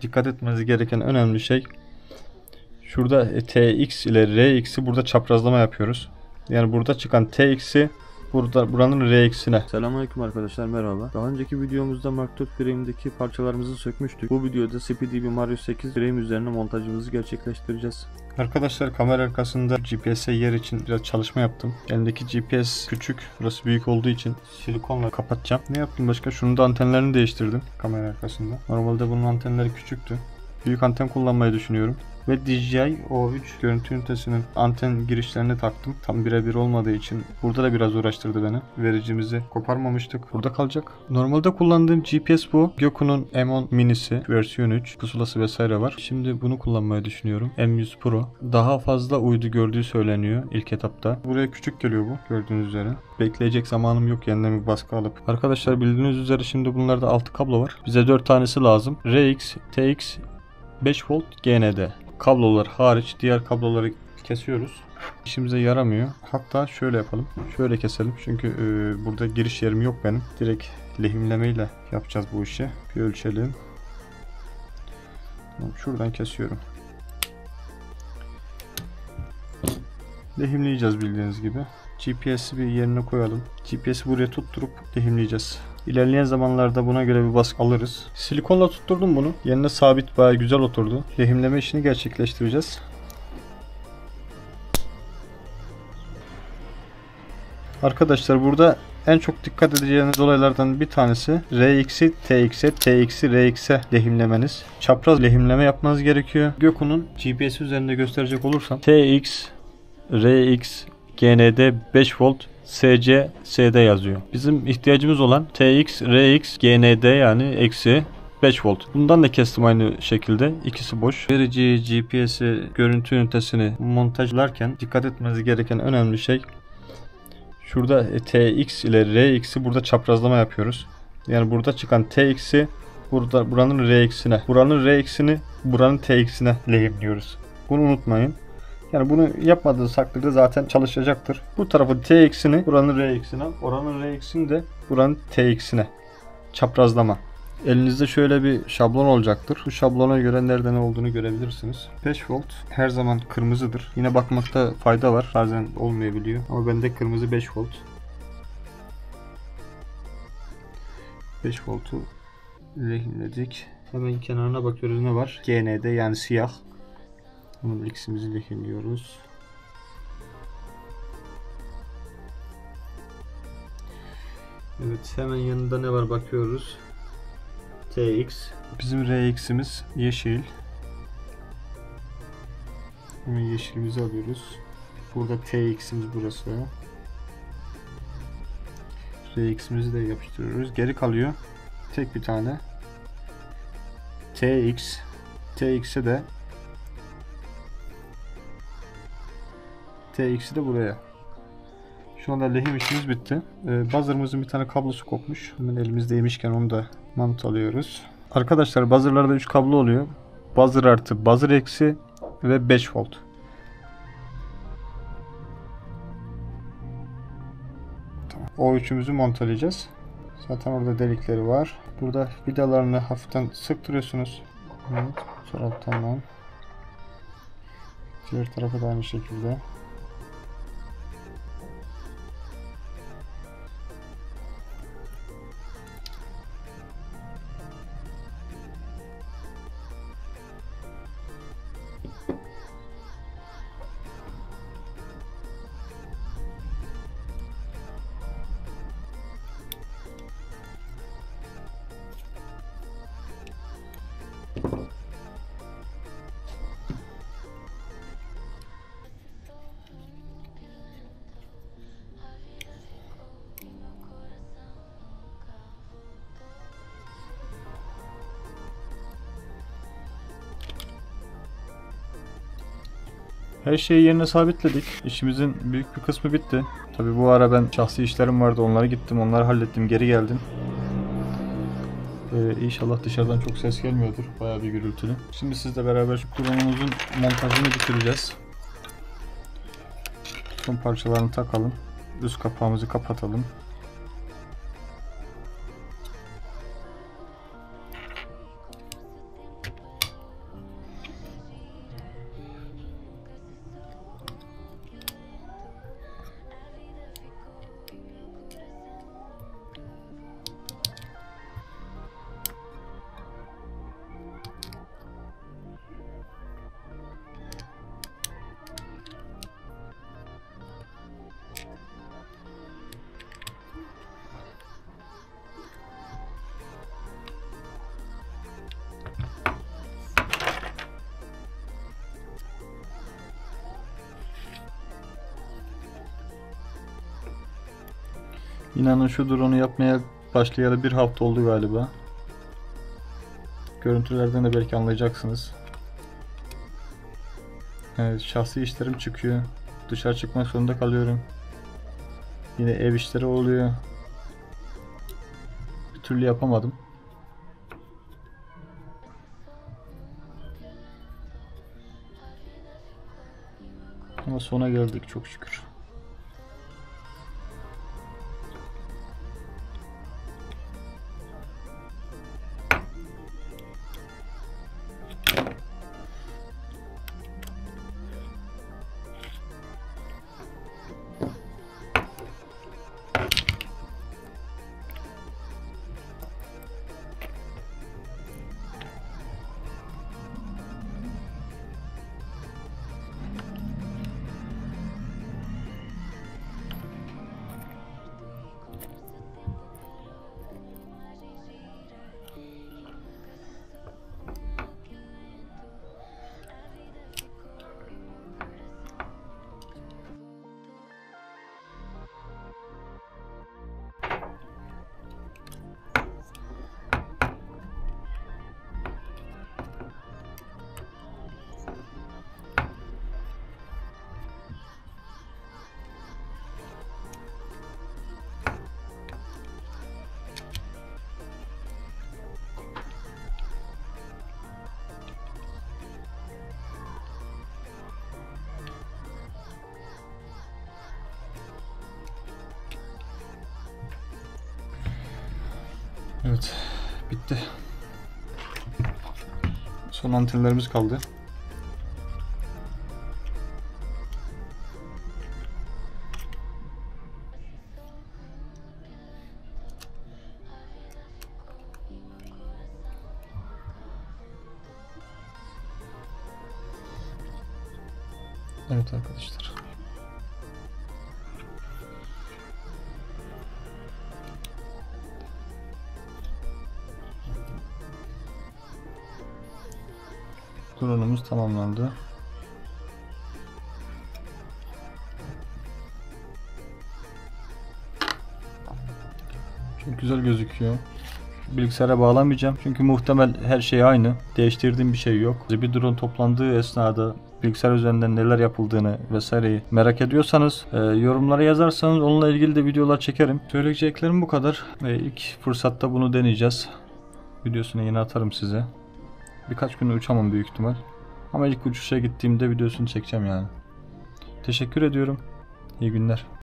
dikkat etmeniz gereken önemli şey şurada TX ile RX'i burada çaprazlama yapıyoruz. Yani burada çıkan TX'i buranın RX'ine. Selamünaleyküm arkadaşlar, merhaba. Daha önceki videomuzda Mark 4 frame'deki parçalarımızı sökmüştük. Bu videoda SpeeDB Mario 8 frame üzerine montajımızı gerçekleştireceğiz. Arkadaşlar kamera arkasında GPS'e yer için biraz çalışma yaptım. Elimdeki GPS küçük, burası büyük olduğu için silikonla kapatacağım. Ne yaptım başka? Şunun da antenlerini değiştirdim kamera arkasında. Normalde bunun antenleri küçüktü. Büyük anten kullanmayı düşünüyorum. Ve DJI O3 görüntü ünitesinin anten girişlerini taktım. Tam birebir olmadığı için burada da biraz uğraştırdı beni. Vericimizi koparmamıştık. Burada kalacak. Normalde kullandığım GPS bu. Göku'nun M10 minisi versiyon 3 pusulası vesaire var. Şimdi bunu kullanmayı düşünüyorum. M100 Pro. Daha fazla uydu gördüğü söyleniyor ilk etapta. Buraya küçük geliyor bu gördüğünüz üzere. Bekleyecek zamanım yok, yeniden bir baskı alıp. Arkadaşlar bildiğiniz üzere şimdi bunlarda 6 kablo var. Bize 4 tanesi lazım. RX, TX, 5 volt GND. Kablolar hariç diğer kabloları kesiyoruz. İşimize yaramıyor. Hatta şöyle yapalım. Şöyle keselim. Çünkü burada giriş yerim yok benim. Direkt lehimlemeyle yapacağız bu işi. Bir ölçelim. Şuradan kesiyorum. Lehimleyeceğiz bildiğiniz gibi. GPS'i bir yerine koyalım. GPS'i buraya tutturup lehimleyeceğiz. İlerleyen zamanlarda buna göre bir baskı alırız. Silikonla tutturdum bunu. Yerine sabit, bayağı güzel oturdu. Lehimleme işini gerçekleştireceğiz. Arkadaşlar burada en çok dikkat edeceğiniz olaylardan bir tanesi RX'i TX'e, TX'i RX'e lehimlemeniz. Çapraz lehimleme yapmanız gerekiyor. Göku'nun GPS üzerinde gösterecek olursam TX, RX, GND 5 volt SC, SD yazıyor. Bizim ihtiyacımız olan TX, RX, GND yani eksi 5 volt. Bundan da kestim aynı şekilde. İkisi boş. Verici GPS'i görüntü ünitesini montajlarken dikkat etmeniz gereken önemli şey şurada TX ile RX'i burada çaprazlama yapıyoruz. Yani burada çıkan TX'i buranın RX'ine, buranın RX'ini buranın TX'ine lehimliyoruz. Bunu unutmayın. Yani bunu yapmadığınız takdirde zaten çalışacaktır. Bu tarafın TX'ini buranın RX'ine, oranın RX'ini de buranın TX'ine çaprazlama. Elinizde şöyle bir şablon olacaktır. Bu şablona göre nerede ne olduğunu görebilirsiniz. 5 volt her zaman kırmızıdır. Yine bakmakta fayda var. Bazen olmayabiliyor. Ama bende kırmızı 5 volt. 5 voltu lehimledik. Hemen kenarına bakıyoruz ne var? GND yani siyah. Bunun X'imizi lehimliyoruz. Evet, hemen yanında ne var bakıyoruz. TX. Bizim RX'imiz yeşil. Hemen yeşilimizi alıyoruz. Burada TX'imiz burası. RX'imizi de yapıştırıyoruz. Geri kalıyor tek bir tane TX. TX'e de TX'i de buraya. Şu anda lehim işimiz bitti. Buzzer'ımızın bir tane kablosu kopmuş. Hemen elimizdeymişken onu da mount alıyoruz. Arkadaşlar buzzer'larda 3 kablo oluyor. Buzzer artı, buzzer eksi ve 5 volt. Tamam. O üçümüzü montalayacağız. Zaten orada delikleri var. Burada vidalarını hafiften sıktırıyorsunuz. Evet, bu taraftan. Diğer tarafa da aynı şekilde. Her şeyi yerine sabitledik. İşimizin büyük bir kısmı bitti. Tabi bu ara ben şahsi işlerim vardı. Onlara gittim. Onları hallettim. Geri geldim. İnşallah dışarıdan çok ses gelmiyordur. Bayağı bir gürültülü. Şimdi sizle beraber şu klonumuzun montajını bitireceğiz. Son parçalarını takalım. Üst kapağımızı kapatalım. İnanın şu drone'u yapmaya başlayalı 1 hafta oldu galiba. Görüntülerden de belki anlayacaksınız. Evet, şahsi işlerim çıkıyor. Dışarı çıkmak zorunda kalıyorum. Yine ev işleri oluyor. Bir türlü yapamadım. Ama sona geldik çok şükür. Evet, bitti. Son antenlerimiz kaldı. Evet arkadaşlar. Drone'umuz tamamlandı. Çok güzel gözüküyor. Bilgisayara bağlamayacağım çünkü muhtemel her şey aynı. Değiştirdiğim bir şey yok. Bir drone toplandığı esnada bilgisayar üzerinden neler yapıldığını vesaireyi merak ediyorsanız yorumlara yazarsanız onunla ilgili de videolar çekerim. Söyleyeceklerim bu kadar. İlk fırsatta bunu deneyeceğiz. Videosunu yine atarım size. Birkaç gün uçamam büyük ihtimal. Ama ilk uçuşa gittiğimde videosunu çekeceğim yani. Teşekkür ediyorum. İyi günler.